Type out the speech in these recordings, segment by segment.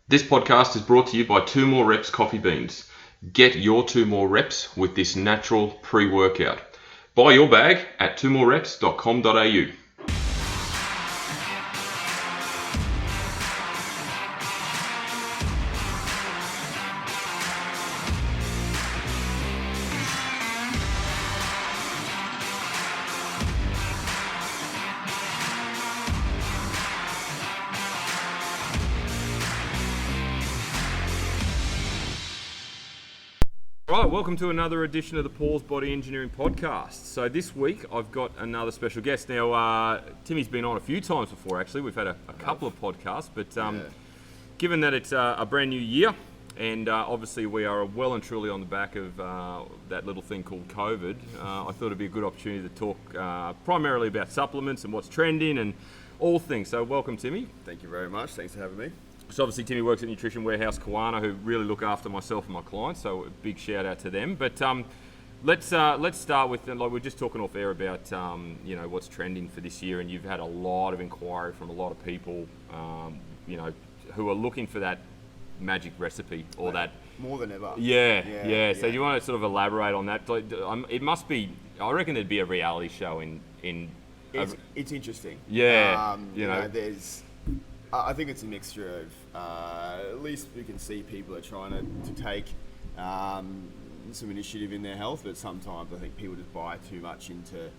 This podcast is brought to you by 2 More Reps Coffee Beans. Get your 2 more reps with this natural pre-workout. Buy your bag at 2morereps.com.au. Right, welcome to another edition of the Paul's Body Engineering Podcast. So this week I've got another special guest. Now, Timmy's been on a few times before actually. We've had a couple of podcasts, but given that it's a brand new year and obviously we are well and truly on the back of that little thing called COVID, I thought it'd be a good opportunity to talk primarily about supplements and what's trending and all things. So welcome, Timmy. Thank you very much. Thanks for having me. So obviously Timmy works at Nutrition Warehouse Kawana, who really look after myself and my clients, so a big shout out to them. But let's start with, like we're just talking off air about what's trending for this year, and you've had a lot of inquiry from a lot of people who are looking for that magic recipe or that more than ever. Yeah. So do you want to sort of elaborate on that? Like, it must be. I reckon there'd be a reality show in. It's interesting. Yeah. There's. I think it's a mixture of, at least we can see people are trying to take some initiative in their health, but sometimes I think people just buy too much into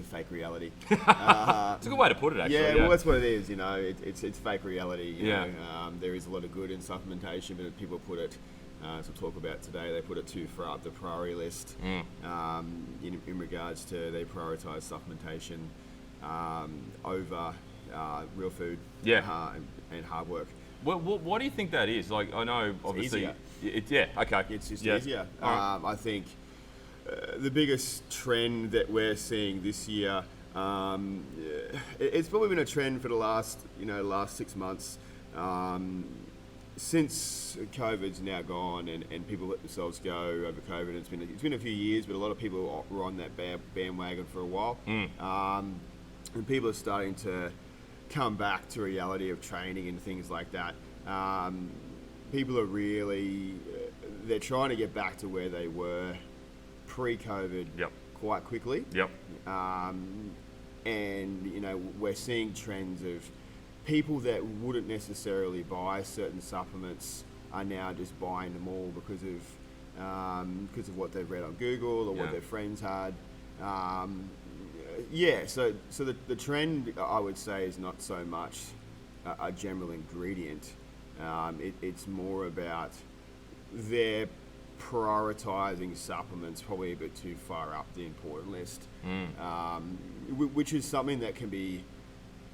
fake reality. It's a good way to put it, actually. Yeah, well, that's what it is. It's fake reality. You Yeah. know, there is a lot of good in supplementation, but people put it, as we'll talk about today, they put it too far up the priority list in regards to they prioritise supplementation over real food and hard work. Well, what do you think that is? Like, I know, obviously, it's just Yeah. easier. Right. I think the biggest trend that we're seeing this year, it's probably been a trend for the last 6 months. Since COVID's now gone and people let themselves go over COVID, it's been a few years, but a lot of people were on that bandwagon for a while, and people are starting to come back to reality of training and things like that. People are really, they're trying to get back to where they were pre-COVID quite quickly. Yep. And, we're seeing trends of people that wouldn't necessarily buy certain supplements are now just buying them all because of what they've read on Google or what their friends had. So the trend, I would say, is not so much a general ingredient. It's more about they're prioritising supplements probably a bit too far up the important list, which is something that can be,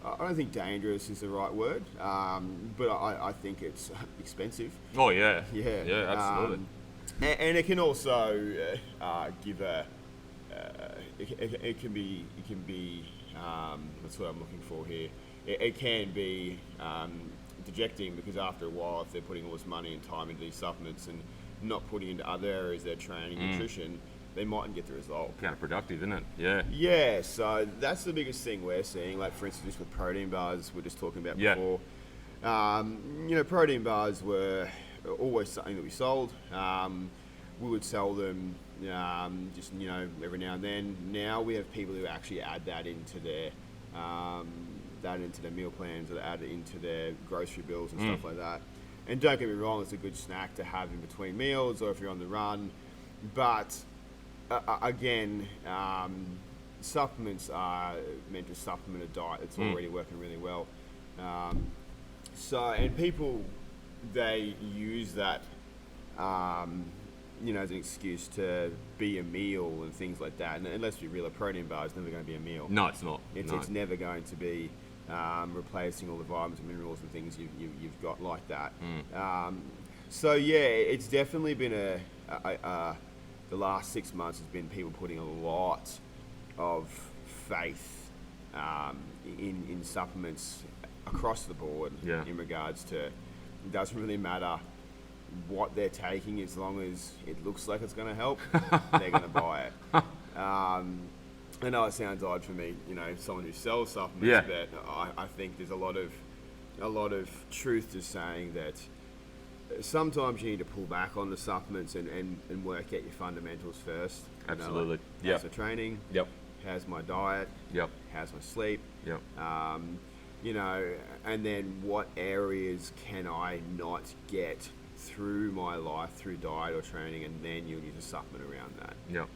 I don't think dangerous is the right word, but I think it's expensive. Oh, yeah. Yeah, absolutely. And it can also give a... It can be. That's what I'm looking for here. It can be dejecting because after a while, if they're putting all this money and time into these supplements and not putting into other areas of their training, nutrition, they mightn't get the result. Counterproductive, isn't it? Yeah. Yeah. So that's the biggest thing we're seeing. Like for instance, just with protein bars, we're just talking about before. Protein bars were always something that we sold. We would sell them just every now and then. Now we have people who actually add that into their meal plans, or add it into their grocery bills and stuff like that. And don't get me wrong, it's a good snack to have in between meals or if you're on the run. But again, supplements are meant to supplement a diet that's already working really well. And people, they use that as an excuse to be a meal and things like that. And let's be real, a protein bar is never going to be a meal. No, it's not. It's never going to be replacing all the vitamins and minerals and things you've got like that. It's definitely been the last 6 months has been people putting a lot of faith in supplements across the board in regards to, it doesn't really matter what they're taking, as long as it looks like it's going to help, they're going to buy it. I know it sounds odd for me, someone who sells supplements, but I think there's a lot of a lot of truth to saying that sometimes you need to pull back on the supplements and work out your fundamentals first. Absolutely. How's the training? Yep. How's my diet? Yep. How's my sleep? Yep. And then what areas can I not get through my life through diet or training, and then you'll need to supplement around that. Yep.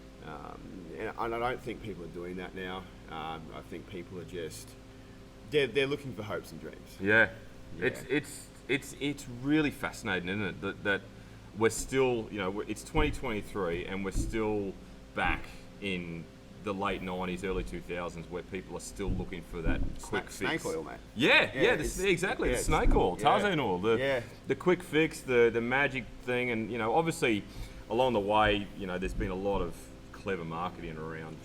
And I don't think people are doing that now. I think people are just they're looking for hopes and dreams. Yeah. Yeah. It's really fascinating, isn't it? That we're still, it's 2023 and we're still back in the late 90s, early 2000s, where people are still looking for that quick fix. Snake oil, mate. Yeah, exactly. Yeah, the snake oil, yeah. Tarzan oil, the quick fix, the magic thing, and obviously along the way, there's been a lot of clever marketing around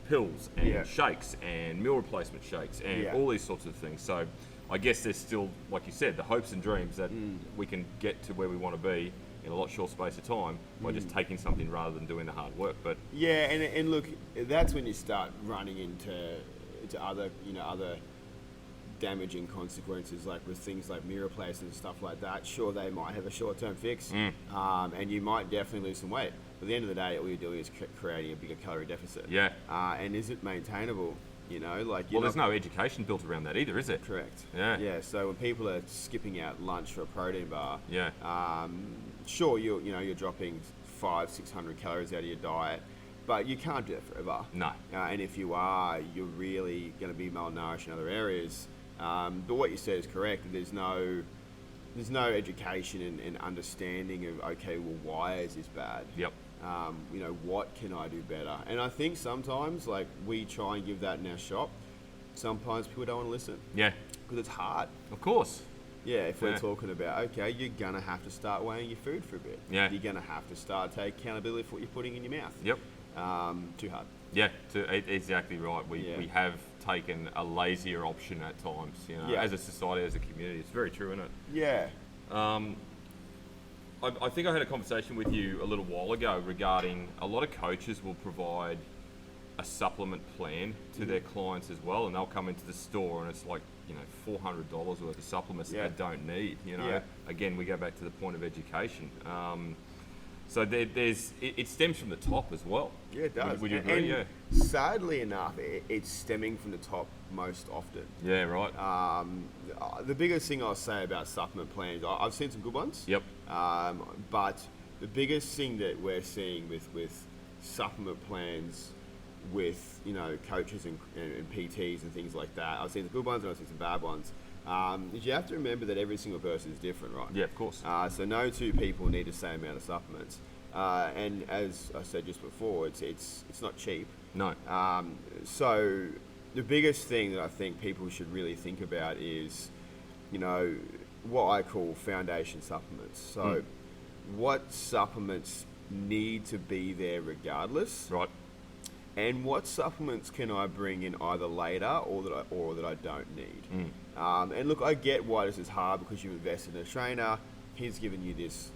pills and shakes and meal replacement shakes and all these sorts of things. So I guess there's still, like you said, the hopes and dreams that we can get to where we want to be in a lot short space of time by just taking something rather than doing the hard work. But and look, that's when you start running into other damaging consequences, like with things like meal replacement and stuff like that. Sure, they might have a short-term fix, and you might definitely lose some weight. But at the end of the day, all you're doing is creating a bigger calorie deficit. Yeah. And is it maintainable? There's no education built around that either, is it? Correct. Yeah. Yeah. So when people are skipping out lunch for a protein bar, sure, you're dropping 500-600 calories out of your diet, but you can't do that forever. No. And if you are, you're really going to be malnourished in other areas. But what you said is correct. There's no education and understanding of, okay, well, why is this bad? Yep. What can I do better? And I think sometimes, like, we try and give that in our shop. Sometimes people don't want to listen. Yeah. Because it's hard. Of course. Yeah, if we're talking about, okay, you're going to have to start weighing your food for a bit. Yeah. You're going to have to start taking accountability for what you're putting in your mouth. Yep. Too hard. Yeah, exactly right. We have taken a lazier option at times, as a society, as a community. It's very true, isn't it? Yeah. I think I had a conversation with you a little while ago regarding a lot of coaches will provide a supplement plan to their clients as well, and they'll come into the store and it's like, $400 worth of supplements that they don't need. Again, we go back to the point of education. So it stems from the top as well. Yeah, it does. Would you agree? And sadly enough, it's stemming from the top most often. Yeah, right. The biggest thing I'll say about supplement plans, I've seen some good ones. Yep. But the biggest thing that we're seeing with supplement plans, with coaches and PTs and things like that, I've seen some good ones and I've seen some bad ones. You have to remember that every single person is different, right? Yeah, of course. So no two people need the same amount of supplements. And as I said just before, it's not cheap. No. So the biggest thing that I think people should really think about is, what I call foundation supplements. So what supplements need to be there regardless? Right. And what supplements can I bring in either later or that I don't need? And look, I get why this is hard because you've invested in a trainer. He's given you this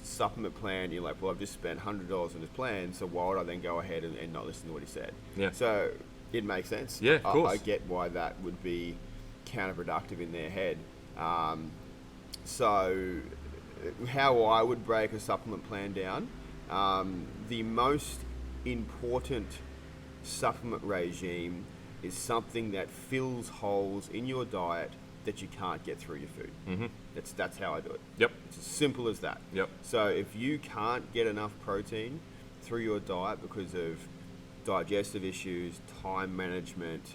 supplement plan. You're like, well, I've just spent $100 on this plan, so why would I then go ahead and not listen to what he said? Yeah. So it makes sense. Yeah, of course. I get why that would be counterproductive in their head. So how I would break a supplement plan down, the most important supplement regime is something that fills holes in your diet that you can't get through your food. Mm-hmm. That's how I do it. Yep. It's as simple as that. Yep. So if you can't get enough protein through your diet because of digestive issues, time management,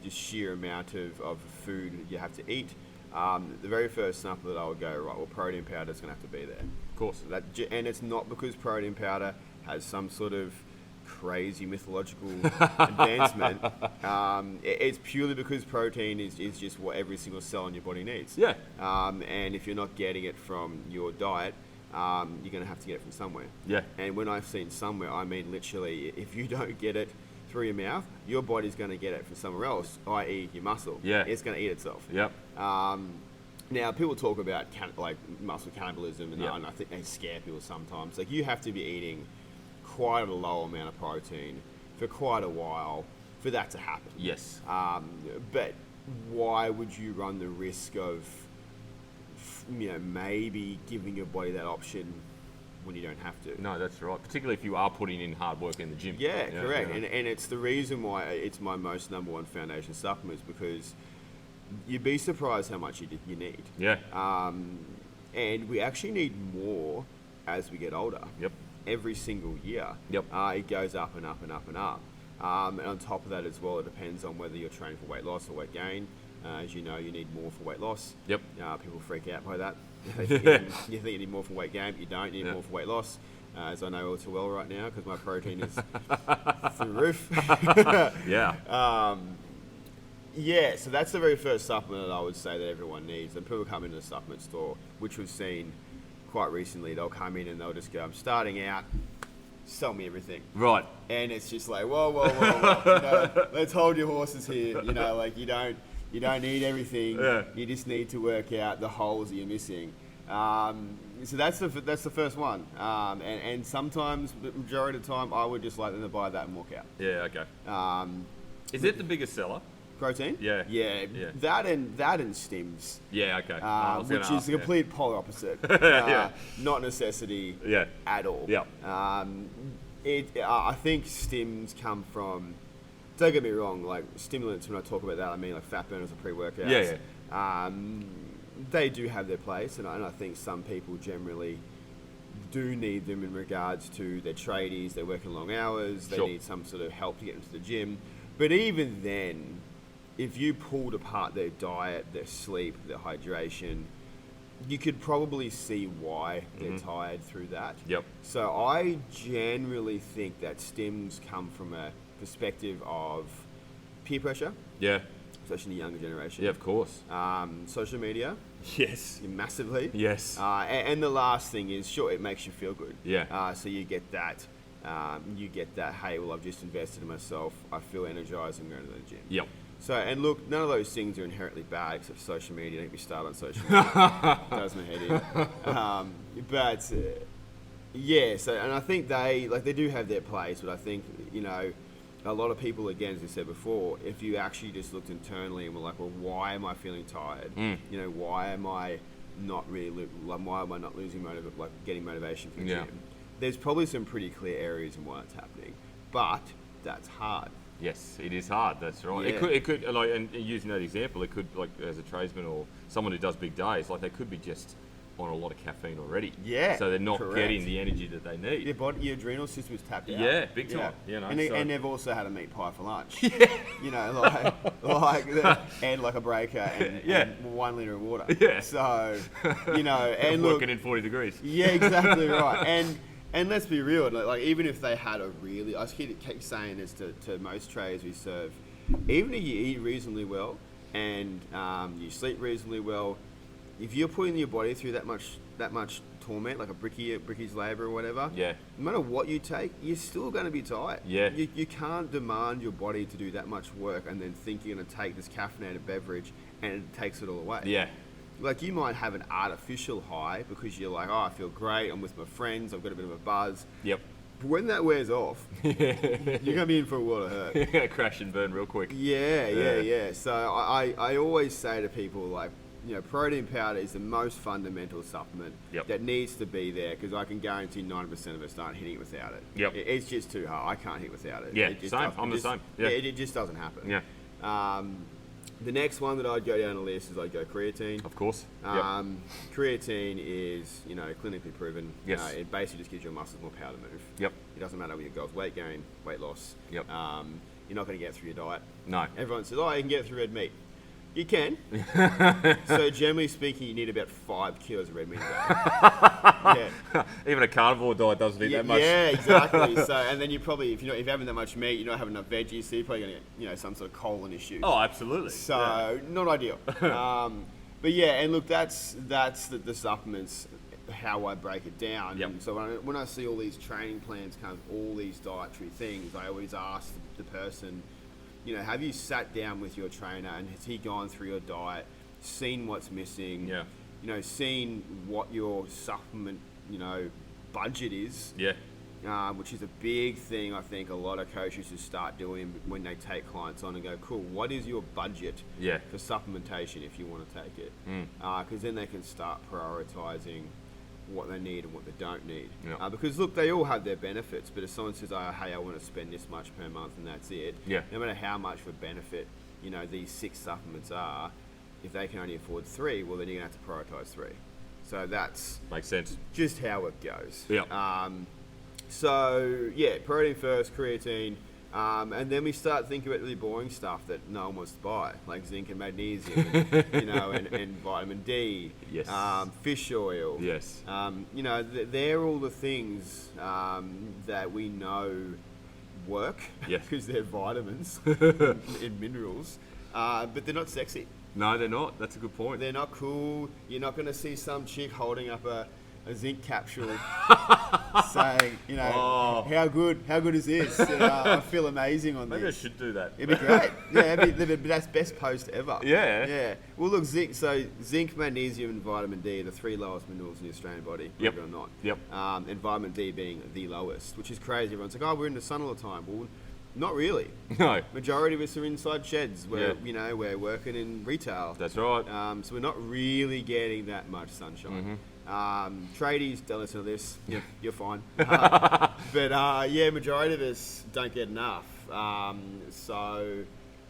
just sheer amount of food you have to eat, the very first sample that I would go, right, well, protein powder is going to have to be there. Of course. And it's not because protein powder has some sort of crazy mythological advancement. It's purely because protein is just what every single cell in your body needs. Yeah. And if you're not getting it from your diet, you're going to have to get it from somewhere. Yeah. And when I've seen somewhere, I mean literally, if you don't get it through your mouth, your body's going to get it from somewhere else, i.e. your muscle. Yeah. It's going to eat itself. Yep. Now, people talk about like muscle cannibalism, and I think they scare people sometimes. Like, you have to be eating quite a low amount of protein for quite a while for that to happen. Yes. But why would you run the risk of, maybe giving your body that option when you don't have to? No, that's right. Particularly if you are putting in hard work in the gym. Yeah, correct. And it's the reason why it's my most number one foundation supplements, because you'd be surprised how much you need. Yeah. And we actually need more as we get older. Yep. Every single year. Yep. It goes up and up and up and up. And on top of that as well, it depends on whether you're training for weight loss or weight gain. As you know, you need more for weight loss. Yep. People freak out by that. You think you need more for weight gain, you don't. You need more for weight loss. As I know all too well right now, because my protein is through the roof. Yeah. Yeah, so that's the very first supplement that I would say that everyone needs. And people come into the supplement store, which we've seen quite recently. They'll come in and they'll just go, I'm starting out, sell me everything. Right. And it's just like, whoa. Let's hold your horses here. Like you don't need everything. Yeah. You just need to work out the holes that you're missing. So that's the first one. And sometimes, the majority of the time, I would just like them to buy that and walk out. Yeah, okay. Is it the biggest seller? Protein? Yeah. That and stims. Yeah, okay. Which is the complete polar opposite. Not necessity at all. Yeah. I think stims come from, don't get me wrong, like stimulants, when I talk about that, I mean like fat burners or pre-workouts. Yeah. They do have their place, and I think some people generally do need them in regards to their tradies, they're working long hours, they need some sort of help to get into the gym. But even then, if you pulled apart their diet, their sleep, their hydration, you could probably see why they're tired through that. Yep. So I generally think that stims come from a perspective of peer pressure. Yeah. Especially in the younger generation. Yeah, of course. Social media. Yes. Massively. Yes. And the last thing is, sure, it makes you feel good. Yeah. So you get that. Hey, well, I've just invested in myself. I feel energized and going to the gym. Yep. So, and look, none of those things are inherently bad, except social media. Don't get me started on social media. It does my head in. Yeah, so, and I think they do have their place, but I think, a lot of people, again, as I said before, if you actually just looked internally and were like, well, why am I feeling tired? Why am I not losing getting motivation for the gym? There's probably some pretty clear areas in why it's happening, but that's hard. Yes, it is hard. That's right. Yeah. It could, like, and using that example, it could, like, as a tradesman or someone who does big days, like, they could be just on a lot of caffeine already. Yeah. So they're not getting the energy that they need. Your adrenal system is tapped out. Yeah, big time. And they've also had a meat pie for lunch. And like a breaker and 1 litre of water. Yeah. So, and look, working in 40 degrees. Yeah, exactly right. And let's be real, like even if they had I keep saying this to most traders we serve, even if you eat reasonably well and you sleep reasonably well, if you're putting your body through that much torment, like a bricky's labour or whatever, no matter what you take, you're still going to be tired. Yeah. You can't demand your body to do that much work and then think you're going to take this caffeinated beverage and it takes it all away. Yeah. Like, you might have an artificial high because you're like, I feel great, I'm with my friends, I've got a bit of a buzz. Yep. But when that wears off, you're going to be in for a world of hurt. Crash and burn real quick. Yeah. So I always say to people, like, protein powder is the most fundamental supplement that needs to be there, because I can guarantee 90% of us aren't hitting it without it. Yep. It's just too hard. I can't hit without it. Yeah, same. I'm the same. Yeah. It just doesn't happen. Yeah. The next one that I'd go down the list is I'd go creatine. Of course. Creatine is, clinically proven. Yes. It basically just gives your muscles more power to move. Yep. It doesn't matter what your goals, weight gain, weight loss. Yep. You're not going to get through your diet. No. Everyone says, you can get through red meat. You can. So generally speaking, you need about 5 kilos of red meat a day. Even a carnivore diet doesn't need that much. Yeah, exactly. So, and then you probably, if you're having that much meat, you're not having enough veggies, so you're probably going to get, some sort of colon issue. Oh, absolutely. So not ideal. But yeah, and look, that's the supplements, how I break it down. Yep. And so when I see all these training plans, kind of all these dietary things, I always ask the person, have you sat down with your trainer and has he gone through your diet, seen what's missing, seen what your supplement, budget is, which is a big thing I think a lot of coaches should start doing when they take clients on and go, cool, what is your budget for supplementation if you want to take it? Because then they can start prioritising what they need and what they don't need. Because look, they all have their benefits, but if someone says, hey, I want to spend this much per month and that's it, no matter how much for benefit, these 6 supplements are, if they can only afford 3, well, then you're going to have to prioritise 3. So that's makes sense. Just how it goes. So protein first, creatine, and then we start thinking about really boring stuff that no one wants to buy, like zinc and magnesium, and vitamin D, fish oil. They're all the things that we know work because they're vitamins and minerals, but they're not sexy. No, they're not. That's a good point. They're not cool. You're not going to see some chick holding up a zinc capsule saying, how good is this? I feel amazing on this. Maybe I should do that. It'd be great. That's best post ever. Yeah. Well, look, zinc, magnesium, and vitamin D are the 3 lowest minerals in the Australian body, believe it or not. And vitamin D being the lowest, which is crazy. Everyone's like, we're in the sun all the time. Well, not really. No. Majority of us are inside sheds where, we're working in retail. That's right. So we're not really getting that much sunshine. Tradies, don't listen to this. You're fine. But majority of us don't get enough. So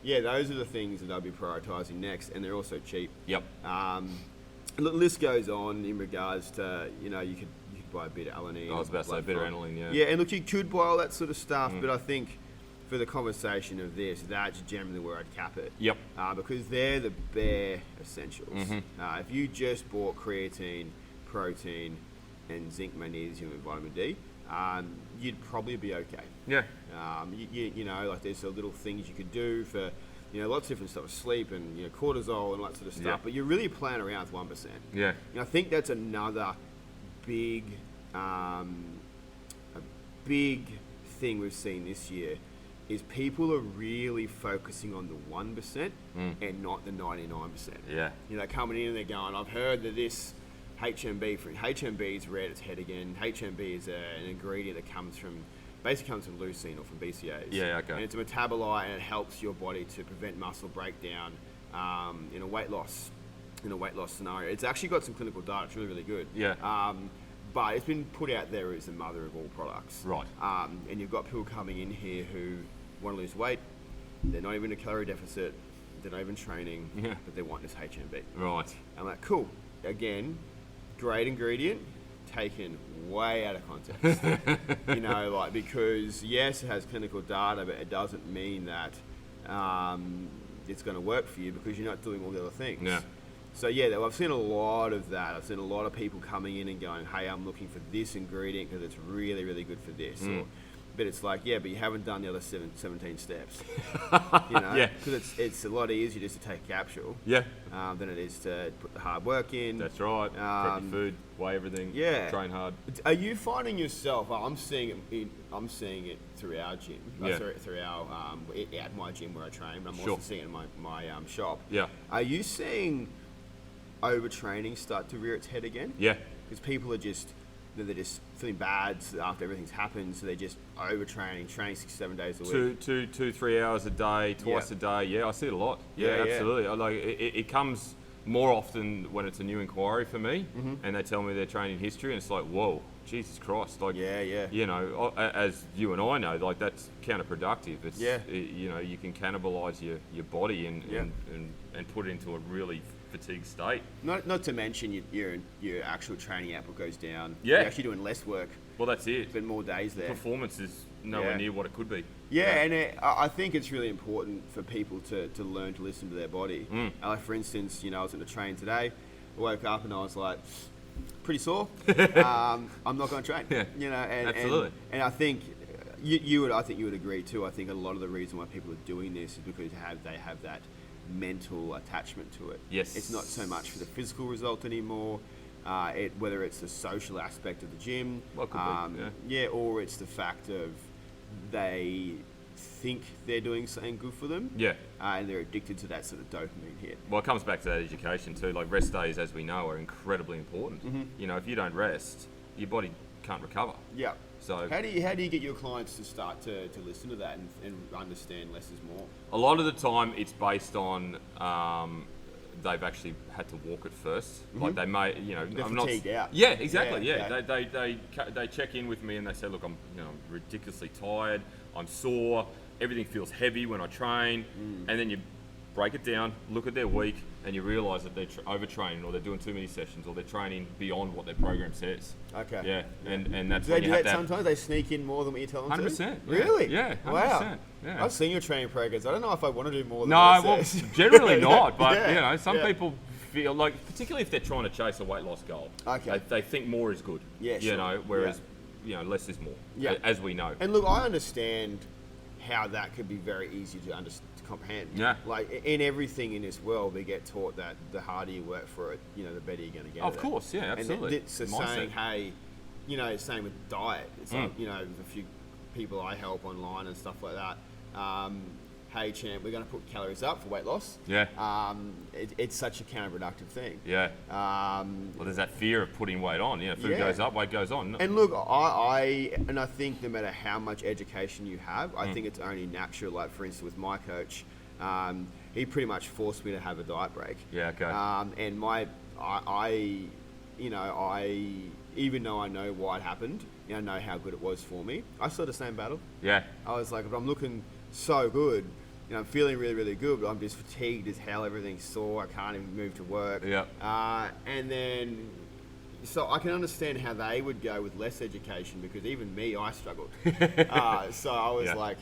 those are the things that I'll be prioritising next, and they're also cheap. The list goes on in regards to, you could buy a bit of alanine. I was about to say a bit of aniline, Yeah, and look, you could buy all that sort of stuff, but I think for the conversation of this, that's generally where I'd cap it. Because they're the bare essentials. If you just bought creatine, protein, and zinc, magnesium, and vitamin D, you'd probably be okay. Like there's little things you could do for, lots of different stuff, sleep and cortisol and all that sort of stuff. But you're really playing around with 1%. I think that's another big, a big thing we've seen this year. Is people are really focusing on the 1% and not the 99%. Coming in and they're going, I've heard that this HMB is reared its head again. HMB is an ingredient that comes from leucine or from BCAAs. And it's a metabolite and it helps your body to prevent muscle breakdown in a weight loss scenario. It's actually got some clinical data. It's really, really good. But it's been put out there as the mother of all products. And you've got people coming in here who want to lose weight. They're not even in a calorie deficit. They're not even training. But they want this HMB. I'm like, cool. Again, great ingredient, taken way out of context. Because yes, it has clinical data, but it doesn't mean that it's going to work for you because you're not doing all the other things. So I've seen a lot of that. I've seen a lot of people coming in and going, hey, I'm looking for this ingredient because it's really, really good for this. But it's like, but you haven't done the other 17 steps. Because it's a lot easier just to take a capsule than it is to put the hard work in. That's right. Prep your food, weigh everything, train hard. Are you finding yourself, I'm seeing it through our gym, through our, at my gym where I train, but I'm also seeing it in my shop. Are you seeing overtraining start to rear its head again? Because people are just feeling bad after everything's happened, so they're just overtraining, training 6-7 days a week. 2-3 hours a day, twice a day. I see it a lot. Absolutely. Like it comes more often when it's a new inquiry for me, and they tell me their training history, and it's like, whoa, Jesus Christ! Like, as you and I know, like that's counterproductive. It's you can cannibalize your body and put it into a really fatigued state. Not to mention your actual training output goes down. You're actually doing less work. Well, that's it. Spend more days there. Performance is nowhere near what it could be. And I think it's really important for people to learn to listen to their body. Like for instance, I was in the train today. I woke up and I was like, pretty sore. I'm not going to train. Absolutely. And I think you would agree too. I think a lot of the reason why people are doing this is because they have that mental attachment to it. It's not so much for the physical result anymore. Whether it's the social aspect of the gym, or it's the fact of they think they're doing something good for them, and they're addicted to that sort of dopamine hit. Well, it comes back to that education too. Like rest days, as we know, are incredibly important. If you don't rest, your body can't recover. So how do you get your clients to start to listen to that and understand less is more? a lot of the time it's based on they've actually had to walk it first. Like they may, They're I'm fatigued out. Yeah, exactly. Yeah, Yeah, okay. they check in with me and they say, look, I'm ridiculously tired. I'm sore. Everything feels heavy when I train. And then you break it down, look at their week, and you realise that they're overtraining, or they're doing too many sessions, or they're training beyond what their program says. Okay. Yeah, and that's Do when they you do have that to sometimes? They sneak in more than what you tell them 100%. to? Yeah. Really? Yeah, 100%. Wow. Yeah. I've seen your training programs. I don't know if I want to do more than No, what well, it says. generally not. But Yeah, some yeah. people feel like, particularly if they're trying to chase a weight loss goal, Okay. they think more is good. Yeah, sure. Whereas less is more. Yeah. As we know. And look, I understand how that could be very easy to comprehend. Yeah. Like in everything in this world, they get taught that the harder you work for it, the better you're going to get. Of at course, yeah, it. absolutely. And it's the Mindset. saying, hey, same with diet. It's like, there's a few people I help online and stuff like that. Hey, champ, we're going to put calories up for weight loss. Yeah. It's such a counterproductive thing. Yeah. Well, there's that fear of putting weight on. Food goes up, weight goes on. And look, I think no matter how much education you have, I think it's only natural. Like for instance, with my coach, he pretty much forced me to have a diet break. Yeah. Okay. And I even though I know why it happened, I know how good it was for me. I still had the same battle. Yeah. I was like, if I'm looking so good, I'm feeling really, really good, but I'm just fatigued as hell. Everything's sore. I can't even move to work. Yeah. And then, so I can understand how they would go with less education, because even me, I struggled. So I was like,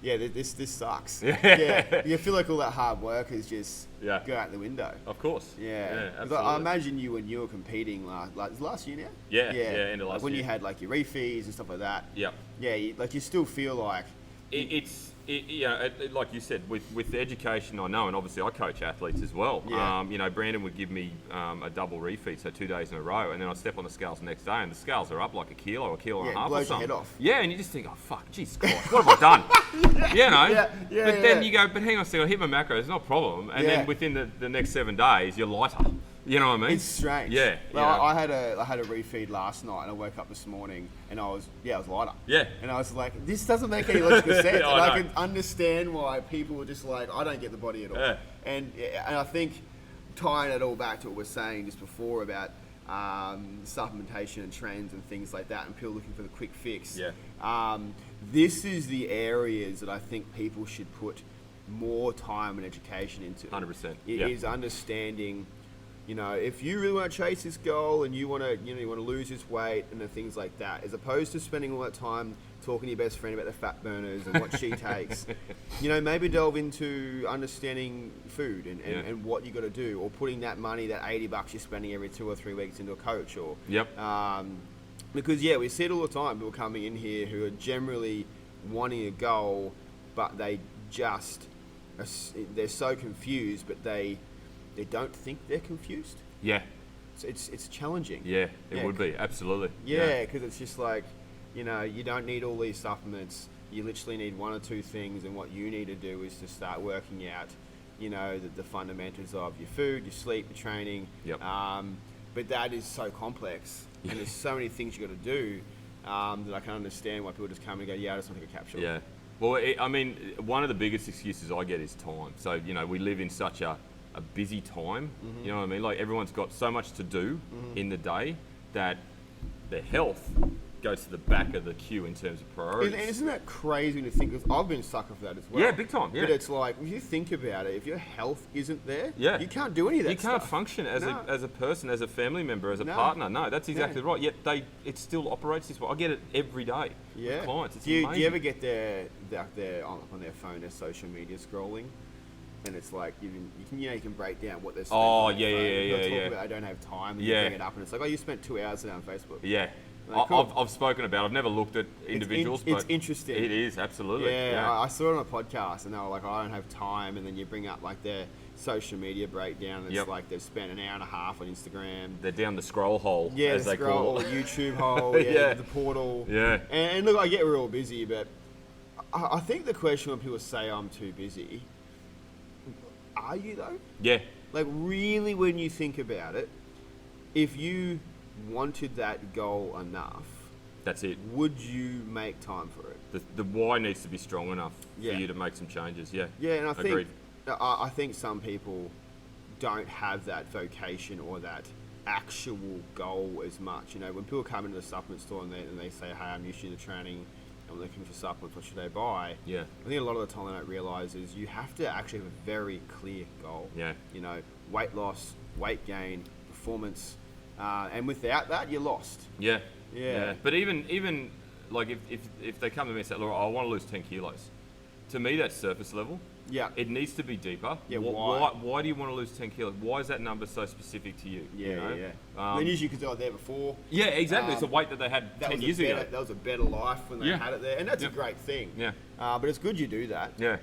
yeah, this sucks. Yeah. You feel like all that hard work is just go out the window. Of course. Yeah. Absolutely. I imagine you, when you were competing last year now? Yeah. End of last when year. you had like your refeeds and stuff like that. Yeah. Yeah, you still feel like... like you said, with the education I know, and obviously I coach athletes as well. Yeah. Brandon would give me a double refeed, so 2 days in a row, and then I'd step on the scales the next day, and the scales are up like a kilo and a half or blows your something. head off. Yeah, and you just think, oh fuck, jeez, Christ, what have I done? Yeah, then you go, but hang on a second, I hit my macros, no problem, and then within the next 7 days, you're lighter. You know what I mean? It's strange. Yeah. I had a refeed last night, and I woke up this morning, and I was lighter. Yeah. And I was like, this doesn't make any logical sense. And I I know. can understand why people were just like, I don't get the body at all. Yeah. And I think tying it all back to what we were saying just before about supplementation and trends and things like that, and people looking for the quick fix. Yeah. This is the areas that I think people should put more time and education into. 100%. It is understanding. If you really want to chase this goal and you want to lose this weight and the things like that, as opposed to spending all that time talking to your best friend about the fat burners and what she takes, maybe delve into understanding food and what you got to do, or putting that money, that $80 you're spending every 2 or 3 weeks, into a coach, or because we see it all the time. People coming in here who are generally wanting a goal, but they're so confused, but they don't think they're confused. Yeah. So it's challenging. Yeah, it would be, absolutely. Yeah, because it's just like, you don't need all these supplements. You literally need 1 or 2 things, and what you need to do is to start working out, the fundamentals of your food, your sleep, your training. Yep. But that is so complex, and there's so many things you got to do that I can understand why people just come and go, I just want to take a capsule. Yeah. Well, one of the biggest excuses I get is time. So, we live in such a busy time, you know what I mean? Like, everyone's got so much to do in the day that their health goes to the back of the queue in terms of priorities. And isn't that crazy to think? Because I've been a sucker for that as well. Yeah, big time. Yeah. But it's like, if you think about it, if your health isn't there, Yeah. you can't do any of that. You can't stuff. function as No. a person, as a family member, as a No. partner. No, that's exactly Yeah. right. Yet it still operates this way. I get it every day with clients. It's Do you amazing. ever get their on their phone, their social media scrolling? And it's like you can break down what they're spending. Oh, on their yeah, phone. yeah, They'll yeah, talk yeah. about I don't have time, and Yeah. you bring it up, and it's like, oh, you spent 2 hours today on Facebook. Yeah. Like, cool. I've spoken about it. I've never looked at individuals, it's but interesting. It is, absolutely. Yeah, I saw it on a podcast, and they were like, I don't have time, and then you bring up like their social media breakdown, and it's like they've spent an hour and a half on Instagram. They're down the scroll hole, Yeah, as the they scroll, call it. or YouTube hole, Yeah. the portal. Yeah. And look, I get we're all busy, but I think the question when people say I'm too busy, are you though? Yeah. Like, really, when you think about it, if you wanted that goal enough, That's it. Would you make time for it? The why needs to be strong enough Yeah. for you to make some changes. Yeah. Yeah, and Agreed. I think some people don't have that vocation or that actual goal as much. You know, when people come into the supplement store and they say, hey, I'm used to the training, I'm looking for supplements, what should they buy? Yeah. I think a lot of the time they don't realise is you have to actually have a very clear goal. Yeah. You know, weight loss, weight gain, performance, and without that, you're lost. Yeah. Yeah. But even like if they come to me and say, Laura, I want to lose 10 kilos, to me that's surface level. Yeah. It needs to be deeper. Yeah, why do you want to lose 10 kilos? Why is that number so specific to you? Yeah, you know? then usually because they were there before. Yeah, exactly. It's a weight that they had That 10 was years a better, ago. That was a better life when they Yeah. had it there, and that's a great thing. Yeah. But it's good you do that. Yeah.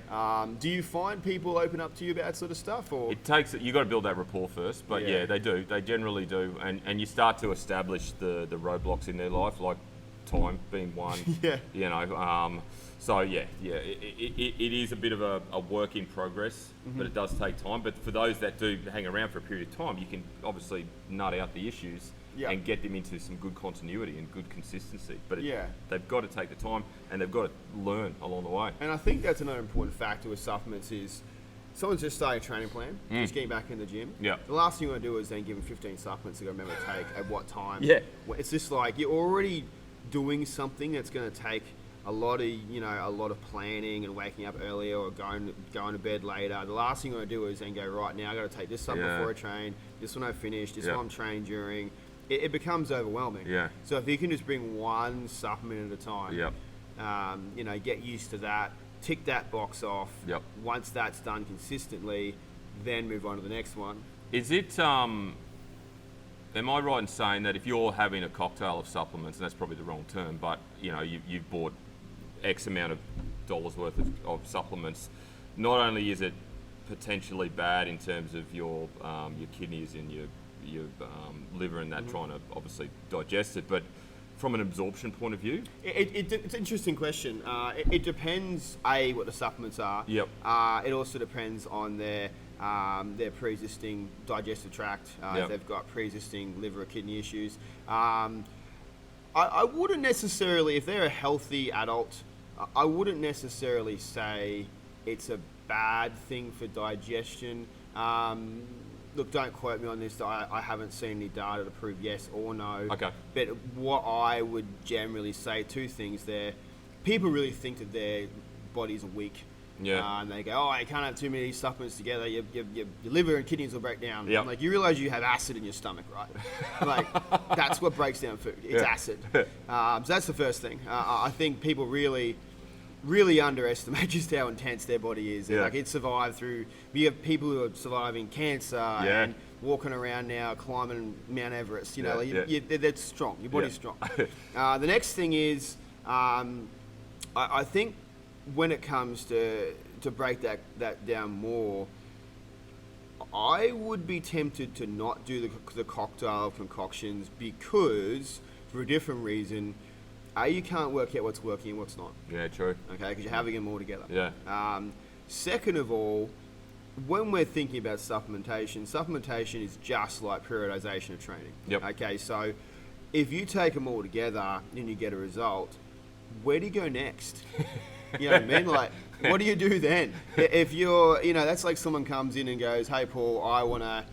Do you find people open up to you about that sort of stuff, or? It takes you got to build that rapport first, but Yeah. yeah, they do. They generally do, and you start to establish the roadblocks in their life, like time being one. Yeah. You know. So yeah, it is a bit of a work in progress, but it does take time. But for those that do hang around for a period of time, you can obviously nut out the issues and get them into some good continuity and good consistency. But they've got to take the time and they've got to learn along the way. And I think that's another important factor with supplements is someone's just starting a training plan, just getting back in the gym. Yeah. The last thing you want to do is then give them 15 supplements they've got to remember to take at what time. Yeah. It's just like you're already doing something that's going to take a lot of planning and waking up earlier or going to bed later. The last thing you want to do is then go, right, now I've got to take this supplement before I train, this one I finish, this one I'm training during. It becomes overwhelming. Yeah. So if you can just bring one supplement at a time, get used to that, tick that box off. Yep. Once that's done consistently, then move on to the next one. Is it? Am I right in saying that if you're having a cocktail of supplements, and that's probably the wrong term, but you've bought X amount of dollars worth of supplements, not only is it potentially bad in terms of your kidneys and your liver and that trying to obviously digest it, but from an absorption point of view? It's an interesting question. It depends, what the supplements are. Yep. It also depends on their pre-existing digestive tract, if they've got pre-existing liver or kidney issues. I wouldn't necessarily, if they're a healthy adult, I wouldn't necessarily say it's a bad thing for digestion. Look, don't quote me on this. I haven't seen any data to prove yes or no. Okay. But what I would generally say, two things there. People really think that their bodies are weak. Yeah. And they go, oh, you can't have too many supplements together. Your liver and kidneys will break down. Yep. Like, you realize you have acid in your stomach, right? Like, that's what breaks down food. It's acid. So that's the first thing. I think people really underestimate just how intense their body is. Yeah. Like, it survived through. We have people who are surviving cancer and walking around now, climbing Mount Everest. They're strong. Your body's strong. The next thing is, I think when it comes to break that down more, I would be tempted to not do the cocktail of concoctions because, for a different reason, you can't work out what's working and what's not. Yeah, true. Okay, because you're having them all together. Yeah. Second of all, when we're thinking about supplementation is just like periodization of training. Yep. Okay, so if you take them all together and you get a result, where do you go next? You know what I mean? Like, what do you do then? If you're, that's like someone comes in and goes, "Hey, Paul, I wanna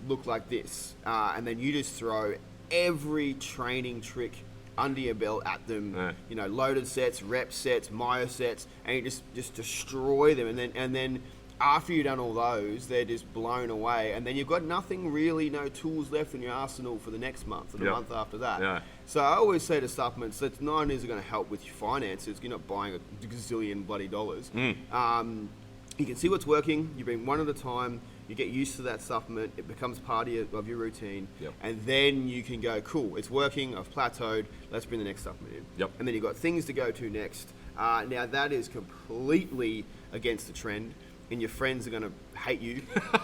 look like this," and then you just throw every training trick under your belt at them. Loaded sets, rep sets, myo sets, and you just destroy them. And then after you've done all those, they're just blown away, and then you've got nothing really, no tools left in your arsenal for the next month or the month after that. Yeah. So I always say to supplements, that not only is it going to help with your finances, you're not buying a gazillion bloody dollars. You can see what's working, you bring one at a time, you get used to that supplement, it becomes part of your routine, and then you can go, cool, it's working, I've plateaued, let's bring the next supplement in. Yep. And then you've got things to go to next. Now that is completely against the trend, and your friends are going to hate you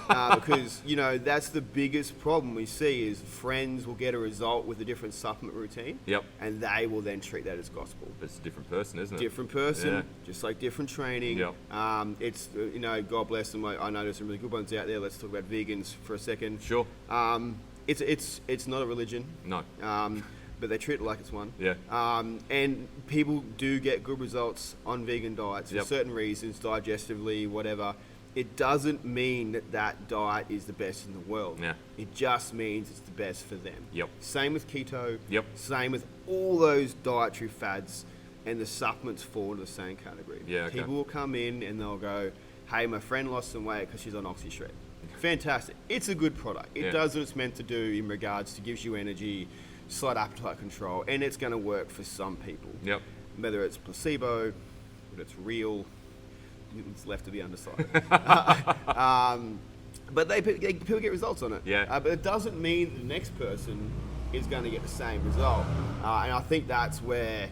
because, that's the biggest problem we see is friends will get a result with a different supplement routine. Yep. And they will then treat that as gospel. It's a different person, isn't it? Different person, just like different training. Yep. It's, God bless them. I know there's some really good ones out there. Let's talk about vegans for a second. Sure. It's not a religion. No. But they treat it like it's one. Yeah. And people do get good results on vegan diets for Yep. certain reasons, digestively, whatever. It doesn't mean that diet is the best in the world. Yeah. It just means it's the best for them. Yep. Same with keto. Yep. Same with all those dietary fads, and the supplements fall into the same category. Yeah, okay. People will come in and they'll go, hey, my friend lost some weight because she's on OxyShred. Fantastic. It's a good product. It Yeah. does what it's meant to do in regards to gives you energy, slight appetite control, and it's going to work for some people. Yep. Whether it's placebo, whether it's real, it's left to be undecided. But people get results on it. Yeah. But it doesn't mean the next person is going to get the same result. And I think that's where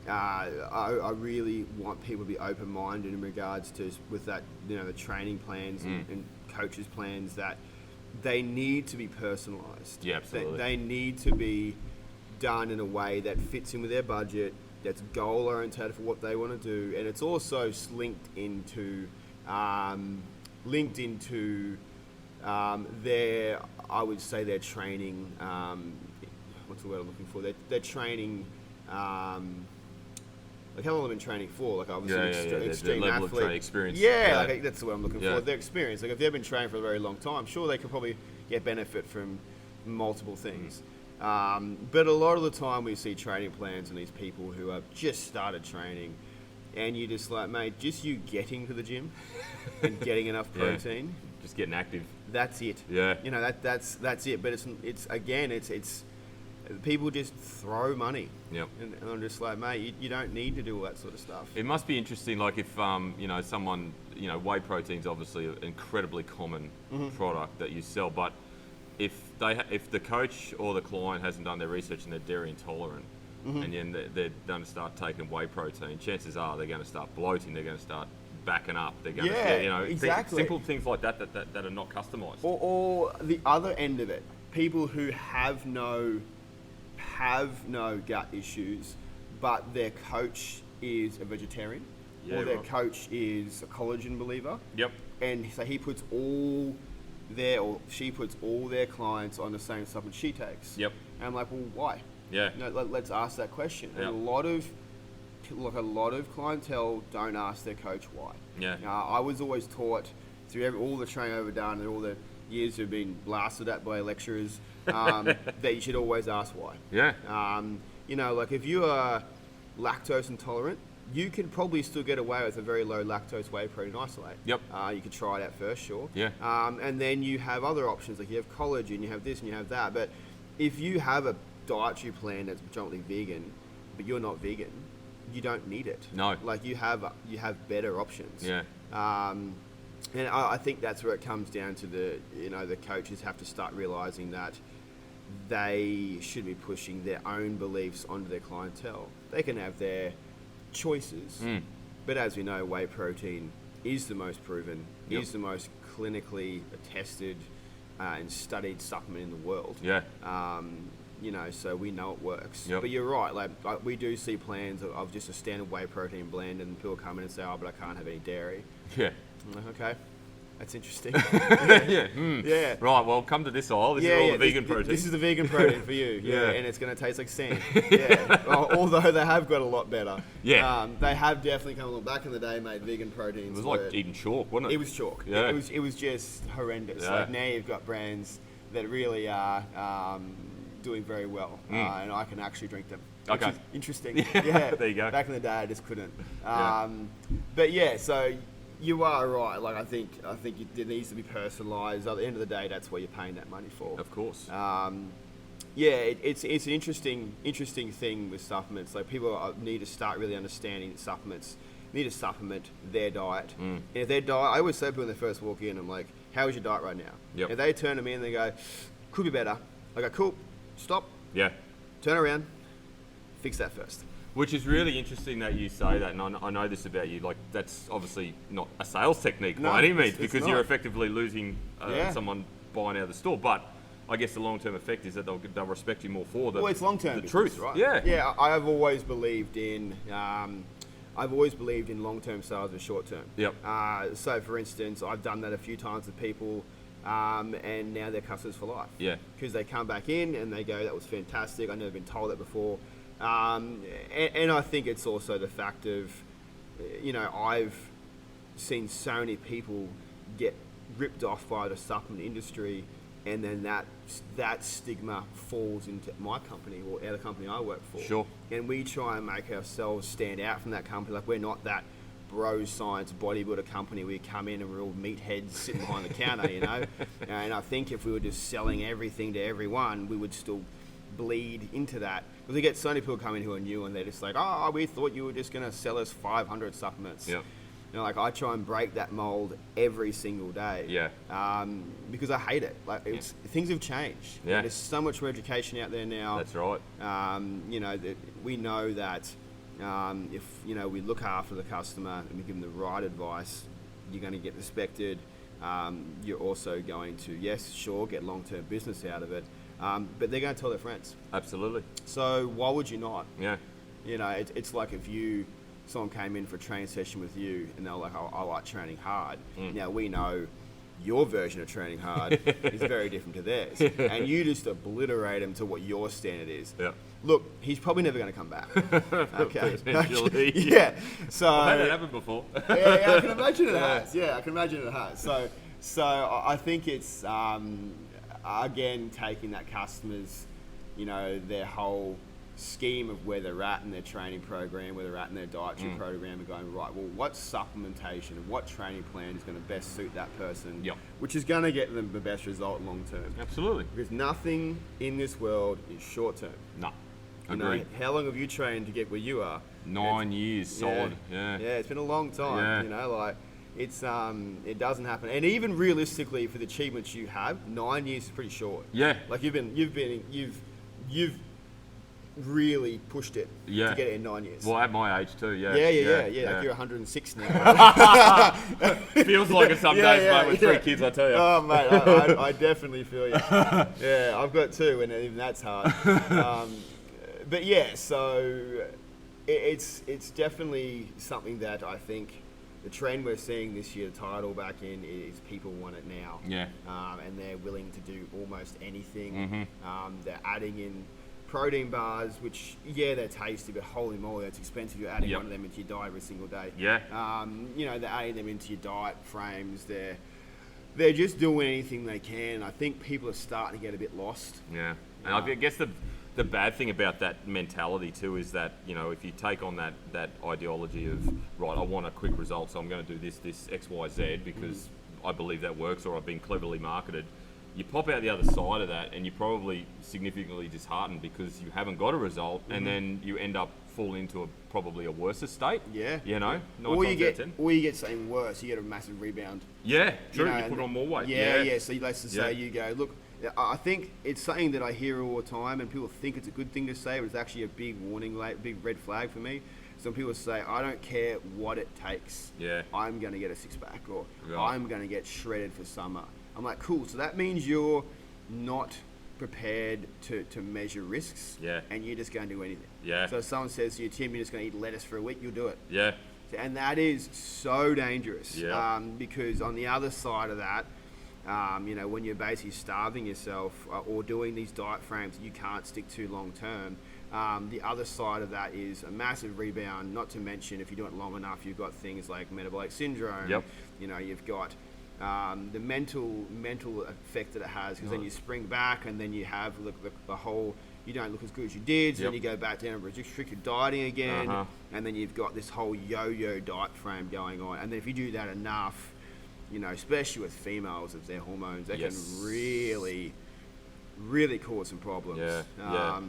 I really want people to be open-minded in regards to with that, the training plans and coaches' plans, that they need to be personalised. Yeah, absolutely. They need to be done in a way that fits in with their budget, that's goal-oriented for what they want to do, and it's also linked into their, I would say, their training. What's the word I'm looking for? Their training. Like how long have they been training for? Like obviously extreme the level athlete. of training experience. Yeah, like that's the word I'm looking Yeah. for. Their experience. Like if they've been training for a very long time, sure they could probably get benefit from multiple things. But a lot of the time we see training plans and these people who have just started training, and you're just like, mate, just you getting to the gym and getting enough protein, just getting active. that's it. Yeah. That's it. But it's people just throw money. Yep. And I'm just like, mate, you don't need to do all that sort of stuff. It must be interesting, like if someone, whey protein's obviously an incredibly common product that you sell, but if the coach or the client hasn't done their research and they're dairy intolerant, and then they're going to start taking whey protein, chances are they're going to start bloating, they're going to start backing up, they're going to, exactly. simple things like that are not customized. Or the other end of it, people who have no gut issues, but their coach is a vegetarian, Yeah, or their right. coach is a collagen believer. Yep. And so she puts all their clients on the same supplement she takes. Yep. And I'm like, well, why? Yeah. Let's ask that question. Yep. And a lot of clientele don't ask their coach why. Yeah. I was always taught through all the training I've done and all the years we've been blasted at by lecturers that you should always ask why. Yeah. Like if you are lactose intolerant, you can probably still get away with a very low lactose whey protein isolate. Yep. You could try it out first, sure. Yeah. And then you have other options, like you have collagen, you have this and you have that. But if you have a dietary plan that's predominantly vegan, but you're not vegan, you don't need it. No. Like you have better options. Yeah. And I think that's where it comes down to the coaches have to start realizing that they should be pushing their own beliefs onto their clientele. They can have their choices, but as we know, whey protein is the most proven, Yep. is the most clinically tested and studied supplement in the world. Yeah. So we know it works. Yep. But you're right, like we do see plans of just a standard whey protein blend, and people come in and say, oh, but I can't have any dairy. Yeah. I'm like, okay, that's interesting. Yeah. Yeah. Right. Well, come to this aisle. This is all the vegan protein. This is the vegan protein for you. Yeah. And it's going to taste like sand. Yeah. Although they have got a lot better. Yeah. They have definitely come along. Back in the day, made vegan proteins. It was like eating chalk, wasn't it? It was chalk. Yeah. It was just horrendous. Yeah. Like now you've got brands that really are doing very well, and I can actually drink them. Which Okay. is interesting. Yeah. There you go. Back in the day, I just couldn't. Yeah. But yeah, so you are right. Like I think it needs to be personalised. At the end of the day, that's what you're paying that money for. Of course. It's an interesting thing with supplements. Like people need to start really understanding that supplements need to supplement their diet. And if their diet, I always say to people when they first walk in, I'm like, how is your diet right now? Yep. If they turn to me and they go, could be better. I go, cool, stop, Yeah. turn around, fix that first. Which is really interesting that you say that, and I know this about you. Like, that's obviously not a sales technique No, by any means, it's because not. you're effectively losing Yeah. someone buying out of the store. But I guess the long-term effect is that they'll respect you more for the Well, it's long-term the business, truth, right? Yeah. Yeah, I've always believed in long-term sales and short-term. Yep. So, for instance, I've done that a few times with people. and now they're customers for life. Yeah. Because they come back in and they go, that was fantastic. I've never been told that before. And I think it's also the fact of, I've seen so many people get ripped off by the supplement industry, and then that stigma falls into my company or the company I work for. Sure. And we try and make ourselves stand out from that company. Like, we're not that bro science bodybuilder company where we come in and we're all meatheads sitting behind the counter, And I think if we were just selling everything to everyone, we would still bleed into that. Because we get so many people come in who are new and they're just like, oh, we thought you were just going to sell us 500 supplements. Yeah. Like, I try and break that mold every single day. Yeah. Because I hate it. Like, things have changed. Yeah. There's so much more education out there now. That's right. We know that if we look after the customer and we give them the right advice, you're going to get respected. You're also going to, yes, sure, get long-term business out of it, but they're going to tell their friends. Absolutely. So why would you not? Yeah. It's like if someone came in for a training session with you and they're like, I like training hard. Now we know your version of training hard is very different to theirs, and you just obliterate them to what your standard is. Yeah. Look, he's probably never going to come back. Okay. Potentially. Yeah. So I've had it happen before. yeah, I can imagine it has. Yeah, I can imagine it has. So I think it's again taking that customer's, their whole scheme of where they're at in their training program, where they're at in their dietary program, and going, right, well, what supplementation and what training plan is going to best suit that person, which is going to get them the best result long term. Absolutely. Because nothing in this world is short term. No. Agreed. How long have you trained to get where you are? 9 years solid. Yeah. Yeah, it's been a long time. Yeah. It's it doesn't happen. And even realistically, for the achievements you have, 9 years is pretty short. Yeah. Like you've really pushed it to get it in 9 years. Well, at my age too, yeah. Yeah. Like you're 106 now. Feels like it some days, mate, with 3 kids, I tell you. Oh, mate, I definitely feel you. Yeah, I've got 2, and even that's hard. But yeah, so it's definitely something that I think the trend we're seeing this year, the title back in, is people want it now. Yeah. And they're willing to do almost anything. They're adding in protein bars, which, they're tasty, but holy moly, that's expensive. You're adding one of them into your diet every single day. Yeah. They're adding them into your diet frames. They're just doing anything they can. I think people are starting to get a bit lost. Yeah. And I guess the bad thing about that mentality too is that, if you take on that ideology of, right, I want a quick result, so I'm going to do this, X, Y, Z, because I believe that works, or I've been cleverly marketed. You pop out the other side of that and you're probably significantly disheartened because you haven't got a result, and then you end up falling into probably a worse state. Yeah. Or you get something worse. You get a massive rebound. Yeah, true. You put on more weight. Yeah. So let's just say you go, look, I think it's something that I hear all the time, and people think it's a good thing to say, but it's actually a big warning, big red flag for me. Some people say, I don't care what it takes. Yeah. I'm going to get a six-pack, or I'm going to get shredded for summer. I'm like, cool. So that means you're not prepared to measure risks. Yeah. And you're just going to do anything. Yeah. So if someone says to you, Tim, you're just going to eat lettuce for a week, you'll do it. Yeah. And that is so dangerous. Yeah. Because on the other side of that, when you're basically starving yourself or doing these diet frames that you can't stick to long term, the other side of that is a massive rebound. Not to mention, if you do it long enough, you've got things like metabolic syndrome. Yep. You've got the mental effect that it has, because then you spring back and then you have the whole, you don't look as good as you did, so then you go back down and restricted dieting again, and then you've got this whole yo-yo diet frame going on. And then if you do that enough, especially with females, as their hormones, they can really cause some problems. Yeah.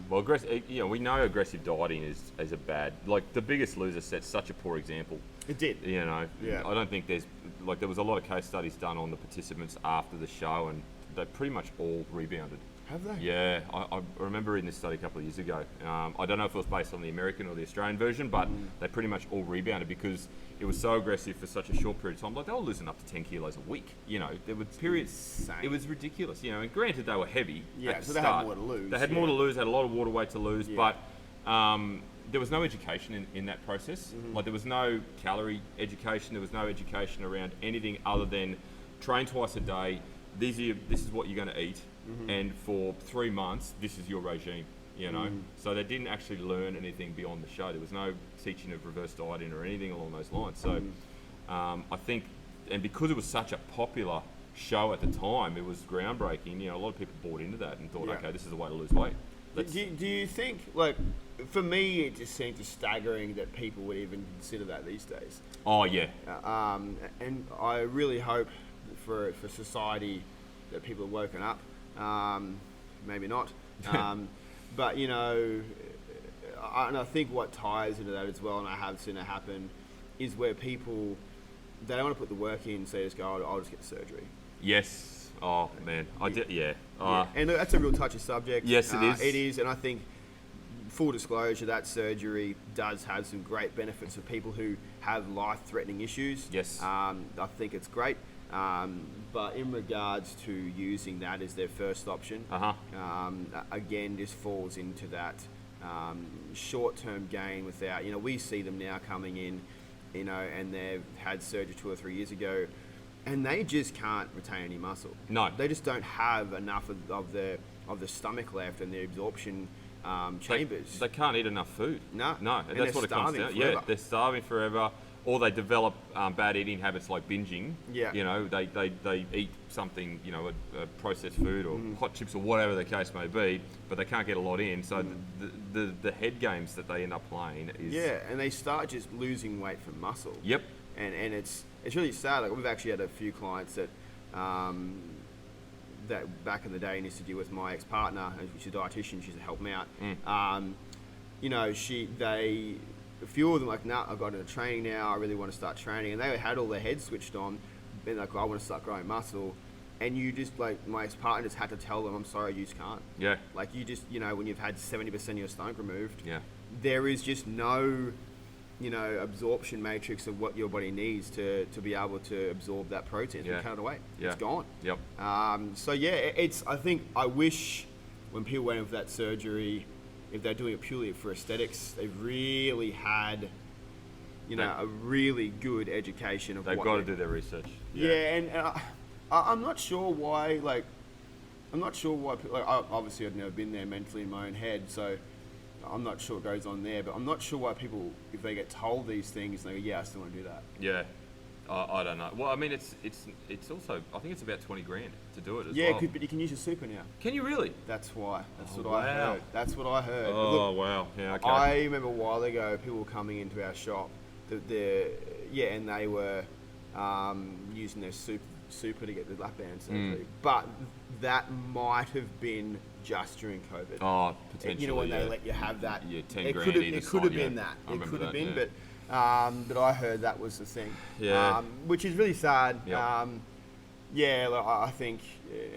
Well, we know aggressive dieting is a bad. Like, The Biggest Loser sets such a poor example. It did. I don't think there was a lot of case studies done on the participants after the show, and they pretty much all rebounded. Have they? Yeah, I remember reading this study a couple of years ago. I don't know if it was based on the American or the Australian version, but they pretty much all rebounded because it was so aggressive for such a short period of time. Like, they were losing up to 10 kilos a week. There were periods. Insane. It was ridiculous. And granted, they were heavy. Yeah, so they had more to lose. They had more to lose. Had a lot of water weight to lose, but there was no education in that process. Like, there was no calorie education. There was no education around anything other than train twice a day. this is what you're going to eat, and for 3 months, this is your regime. You know, so they didn't actually learn anything beyond the show. There was no teaching of reverse dieting or anything along those lines. So I think, and because it was such a popular show at the time, it was groundbreaking. You know, a lot of people bought into that and thought, okay, this is the way to lose weight. Do you think, like, for me, it just seems staggering that people would even consider that these days? Oh, yeah. And I really hope for society that people are woken up. Maybe not. But, you know, and I think what ties into that as well, and I have seen it happen, is where people, they don't want to put the work in, so they just go, I'll just get the surgery. Yes. Oh, man. I did, yeah. And that's a real touchy subject. Yes, it is. It is, and I think, full disclosure, that surgery does have some great benefits for people who have life-threatening issues. Yes. I think it's great. But in regards to using that as their first option, again, this falls into that short-term gain without, you know, we see them now coming in, you know, and they've had surgery 2 or 3 years ago, and they just can't retain any muscle. No. They just don't have enough of the stomach left and the absorption chambers. They can't eat enough food. No. And that's what it comes down to. Yeah, they're starving forever. Or they develop bad eating habits like binging. Yeah. You know, they eat something, you know, a processed food or hot chips or whatever the case may be, but they can't get a lot in. So the head games that they end up playing is... Yeah, and they start just losing weight from muscle. Yep. And it's really sad. Like, we've actually had a few clients that that back in the day used to deal with my ex-partner, she's a dietitian, she's to help me out. You know, a few of them like, nah, I've got into training now, I really want to start training. And they had all their heads switched on, being like, I want to start growing muscle. And you just, like, my ex-partner just had to tell them, I'm sorry, you just can't. Yeah. Like, you just, you know, when you've had 70% of your stomach removed, there is just no, you know, absorption matrix of what your body needs to be able to absorb that protein. Yeah. Cut it away. Yeah. It's gone. Yep. So, yeah, I wish when people went in for that surgery, if they're doing it purely for aesthetics, they've really had, you know, a really good education of they've got to do their research. Yeah, and I'm not sure why, obviously I've never been there mentally in my own head, so I'm not sure what goes on there, but I'm not sure why people, if they get told these things, they go, yeah, I still want to do that. Yeah. I don't know. Well, I mean, it's also, I think it's about 20 grand to do it as well. Yeah, but you can use your super now. Can you really? That's why. That's what I heard. Oh, look, wow. Yeah, okay. I remember a while ago, people were coming into our shop, and they were using their super to get the lap band surgery. But that might have been just during COVID. Oh, potentially. You know, when they let you have that. Yeah, 10 grand either side. It could have been that. It could have been, but I heard that was the thing. Yeah. Which is really sad. Yep. I think,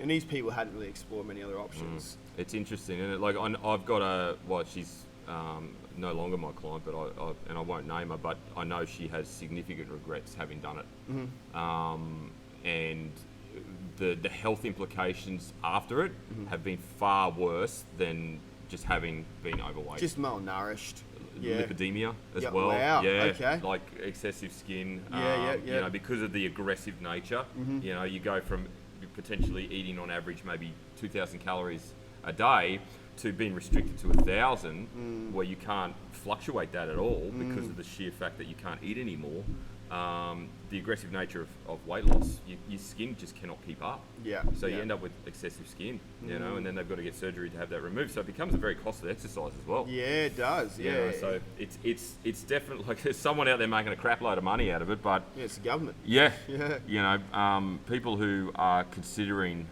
and these people hadn't really explored many other options. It's interesting, isn't it? Like, I've got she's no longer my client, but I won't name her, but I know she has significant regrets having done it. And the health implications after it have been far worse than just having been overweight. Just malnourished. Lipidemia as well. Wow. Yeah. Okay. Like excessive skin. You know, because of the aggressive nature. You know, you go from potentially eating on average maybe 2,000 calories a day to being restricted to 1,000, where you can't fluctuate that at all because of the sheer fact that you can't eat anymore. The aggressive nature of weight loss, your skin just cannot keep up. Yeah. So you end up with excessive skin, you know, and then they've got to get surgery to have that removed. So it becomes a very costly exercise as well. Yeah, it does. Yeah. You know, so it's definitely, like, there's someone out there making a crap load of money out of it, but it's the government. Yeah. You know, people who are considering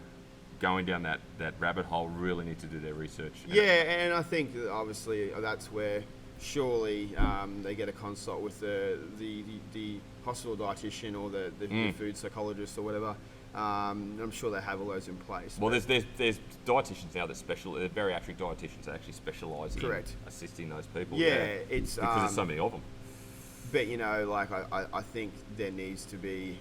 going down that rabbit hole really need to do their research. Yeah, and I think that obviously that's where surely they get a consult with the hospital dietitian or the food psychologist or whatever. I'm sure they have all those in place. Well, there's dietitians now they're bariatric dietitians that actually specialise in assisting those people. Yeah, it's because there's so many of them. But you know, like I think there needs to be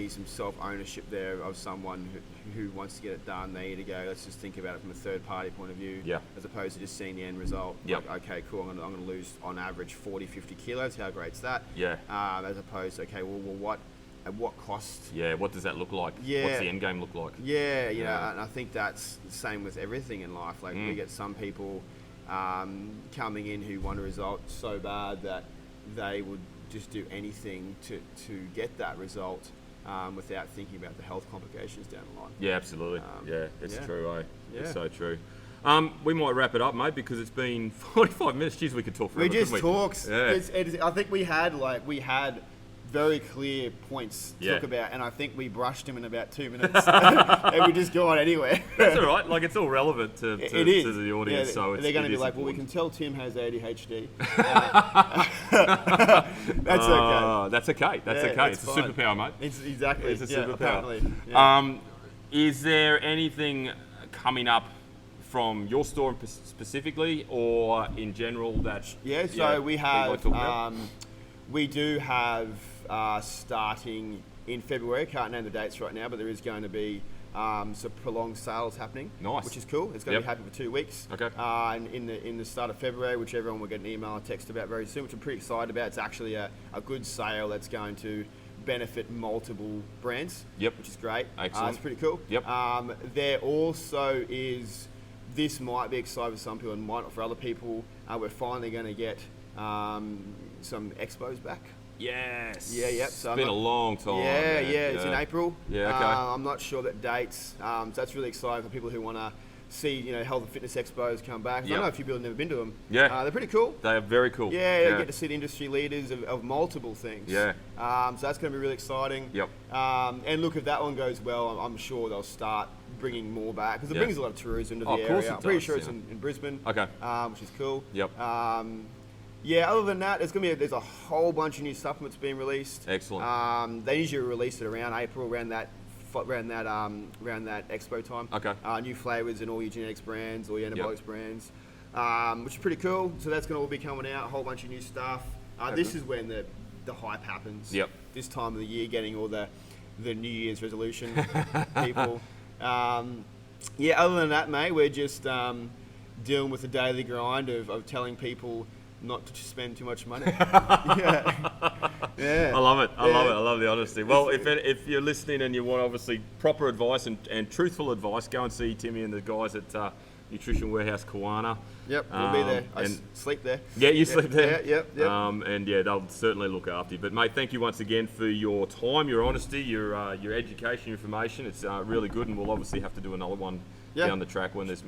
some self-ownership there of someone who wants to get it done. They need to go, let's just think about it from a third-party point of view, as opposed to just seeing the end result. Like, okay, cool, I'm going to lose on average 40, 50 kilos. How great's that? Yeah. As opposed to, okay, well, at what cost. Yeah, what does that look like? Yeah. What's the end game look like? Yeah, you know, and I think that's the same with everything in life. Like we get some people coming in who want a result so bad that they would just do anything to get that result without thinking about the health complications down the line. Yeah, absolutely. It's true, eh? Yeah. It's so true. We might wrap it up, mate, because it's been 45 minutes. Jeez, we could talk forever. We just talked. Yeah. I think we had very clear points to talk about, and I think we brushed them in about 2 minutes, and we just go on anywhere. That's all right. Like, it's all relevant to the audience. Yeah, so they're going to be like, important. well, we can tell Tim has ADHD. That's okay. That's okay. That's okay. It's a fine. superpower, mate. It's exactly. It's a superpower. Apparently. Yeah. Is there anything coming up from your store specifically, or in general that? Yeah. So we have. About? We do have starting in February. Can't name the dates right now, but there is going to be some prolonged sales happening. Nice. Which is cool. It's going to be happy for 2 weeks. Okay. And in the start of February, which everyone will get an email or text about very soon, which I'm pretty excited about. It's actually a good sale that's going to benefit multiple brands. Yep. Which is great. Excellent. It's pretty cool. Yep. There also is. This might be exciting for some people and might not for other people. We're finally going to get some expos back. Yes. Yeah, yep. So it's been a long time. Yeah, it's in April. Yeah, okay. I'm not sure that dates. So that's really exciting for people who want to see, health and fitness expos come back. Yep. I know a few people have never been to them. Yeah. They're pretty cool. They are very cool. Yeah, you get to see the industry leaders of multiple things. Yeah. So that's going to be really exciting. Yep. And look, if that one goes well, I'm sure they'll start bringing more back because it brings a lot of tourism to the area. Of course it I'm pretty does, sure it's in Brisbane. Okay. Which is cool. Yep. Other than that, there's a whole bunch of new supplements being released. Excellent. They usually release it around April, around that expo time. Okay. New flavors in all your genetics brands, all your anabolics brands, which is pretty cool. So that's going to all be coming out. A whole bunch of new stuff. This is when the hype happens. Yep. This time of the year, getting all the New Year's resolution people. Other than that, mate, we're just dealing with the daily grind of telling people not to spend too much money. Yeah. I love it. I love the honesty. Well, if you're listening and you want obviously proper advice and truthful advice, go and see Timmy and the guys at Nutrition Warehouse Kawana. Yep, we'll be there. I sleep there. Yeah, you sleep there. Yep. And they'll certainly look after you. But mate, thank you once again for your time, your honesty, your education, your information. It's really good, and we'll obviously have to do another one down the track when there's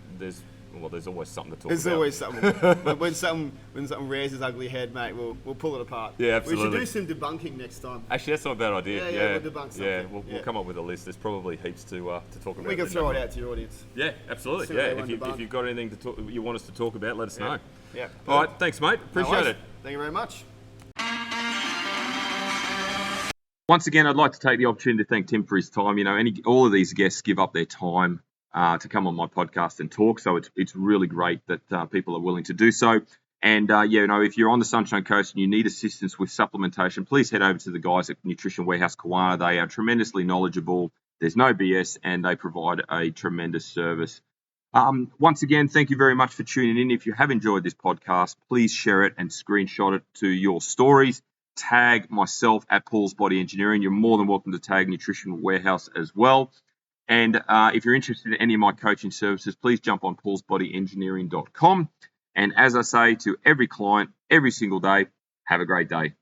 always something to talk about. There's always something. when something rears its ugly head, mate, we'll pull it apart. Yeah, absolutely. We should do some debunking next time. Actually, that's not a bad idea. Yeah, we'll debunk something. Yeah, we'll come up with a list. There's probably heaps to talk about. We can throw it out to your audience. Yeah, absolutely. See If you've got anything you want us to talk about, let us know. Yeah. All right, thanks, mate. Appreciate it. Thank you very much. Once again, I'd like to take the opportunity to thank Tim for his time. All of these guests give up their time to come on my podcast and talk, so it's really great that people are willing to do so. And if you're on the Sunshine Coast and you need assistance with supplementation, please head over to the guys at Nutrition Warehouse Kawana. They are tremendously knowledgeable. There's no BS, and they provide a tremendous service. Once again, thank you very much for tuning in. If you have enjoyed this podcast, please share it and screenshot it to your stories. Tag myself at Paul's Body Engineering. You're more than welcome to tag Nutrition Warehouse as well. And if you're interested in any of my coaching services, please jump on paulsbodyengineering.com. And as I say to every client, every single day, have a great day.